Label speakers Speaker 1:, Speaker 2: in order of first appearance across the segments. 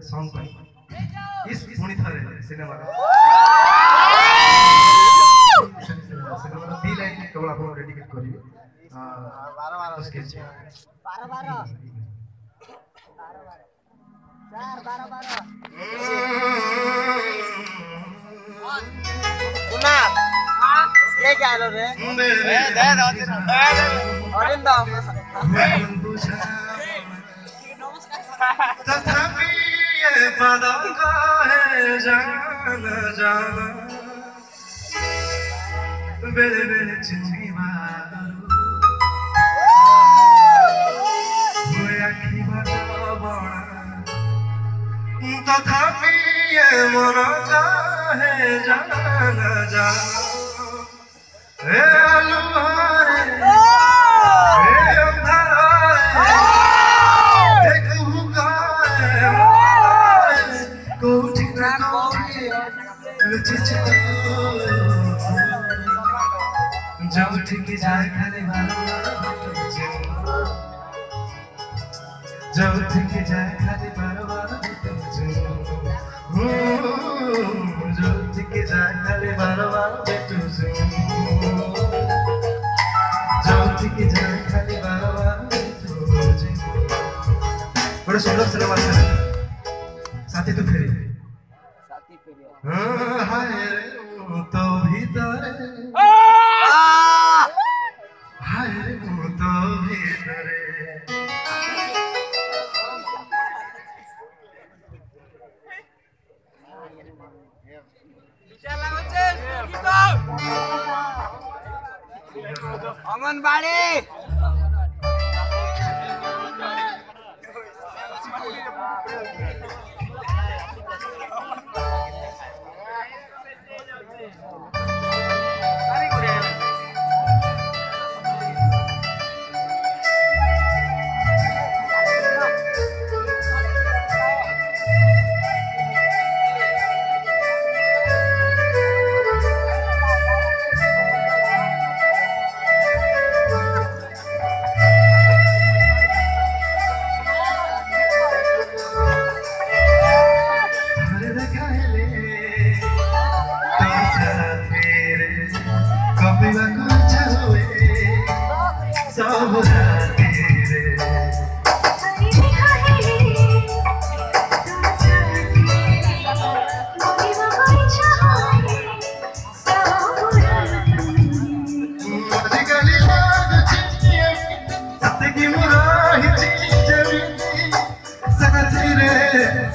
Speaker 1: song पर इस पुणी थारे सिनेमा सिनेमा दी लाइन केवल आप डेडिकेट करिए 12 स्केच 12
Speaker 2: कुना ये क्या लो रे दे अरिंदा
Speaker 1: तथापि ये पदों का है जाना जाना बेरे बेरे चिंगी मारू वो आँखी बड़ा बड़ा तथापि ये मन का है जाना जाना हे अलुहारे हे अंधारे एक हुकारे कोठी कोठी लुचिचितो जब ठीक जाए खाली जब ठीक जाए खाली बार जब ठीक जाए खाली बार जब ठीक जाए खाली बार बड़े सुंदर सिनेमा साथी तो फेरी हाय रे तो भीतर हाय रे तो भीतर
Speaker 2: अंगनबाड़ी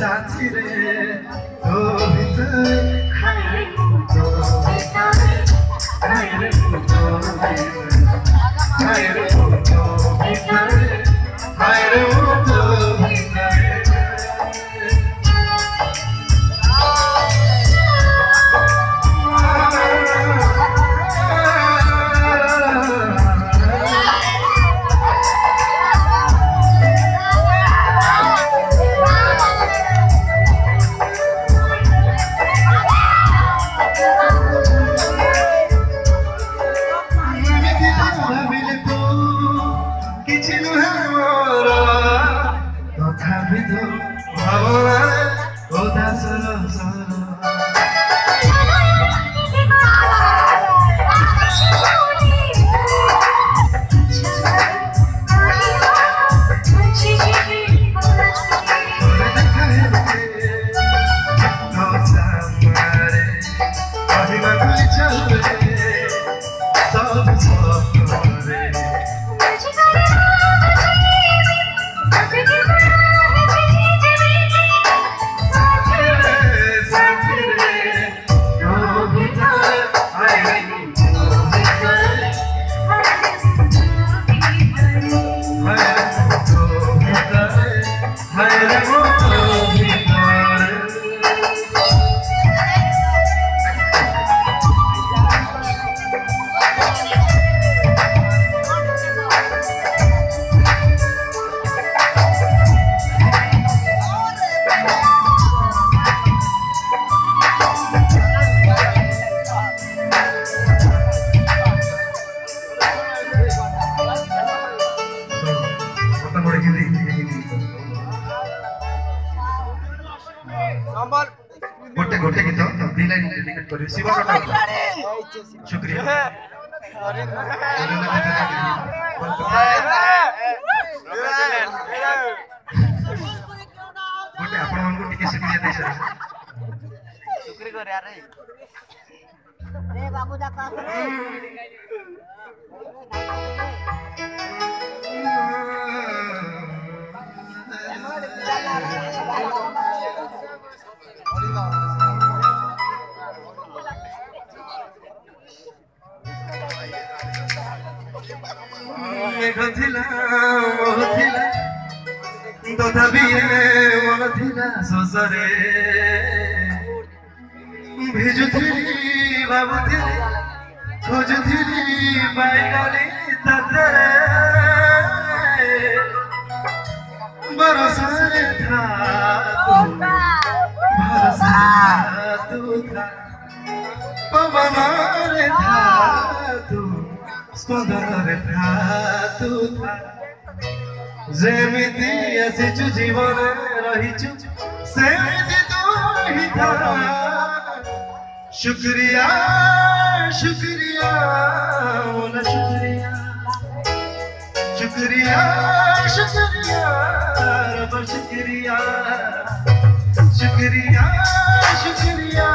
Speaker 2: साथी रे तो भीतर हाय रे तो भीतर हाय रे तो हाय रे तो भीतर हाय रे तो
Speaker 1: रिसीवर शुक्रिया गोटे आपण मानकु टिके शुक्रिया दे सर
Speaker 3: शुक्रिया कर यार रे बाबू दा का
Speaker 2: ଶୋଷରେ ଭିଜୁଥିଲି ଭାବୁଥିଲି ଖୋଜୁଥିଲି ପାଇଗଲି ତତରେ ବରଷରେ ଥା ତୁ ଥା ପବନରେ ଥା ତୁ ସ୍ପନ୍ଦନରେ ଥା ତୁ ଥା ଯେମିତି ଆସିଛୁ ଜୀବନରେ ରହିଛୁ ସେମିତି ତୁ ହିଁ ଥା शुक्रिया शुक्रिया बोला शुक्रिया शुक्रिया शुक्रिया रब शुक्रिया शुक्रिया शुक्रिया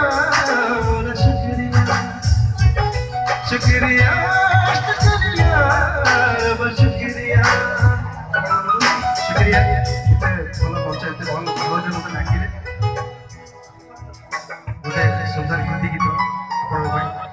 Speaker 2: बोला शुक्रिया शुक्रिया शुक्रिया रब शुक्रिया शुक्रिया ଭଲ ପଞ୍ଚାୟତ ଭଲ ଭଲ ଯେ ମୋତେ ଡାକିଲେ ଗୋଟେ ସୁନ୍ଦର ହିନ୍ଦୀ ଗୀତ ଆପଣଙ୍କ ପାଇଁ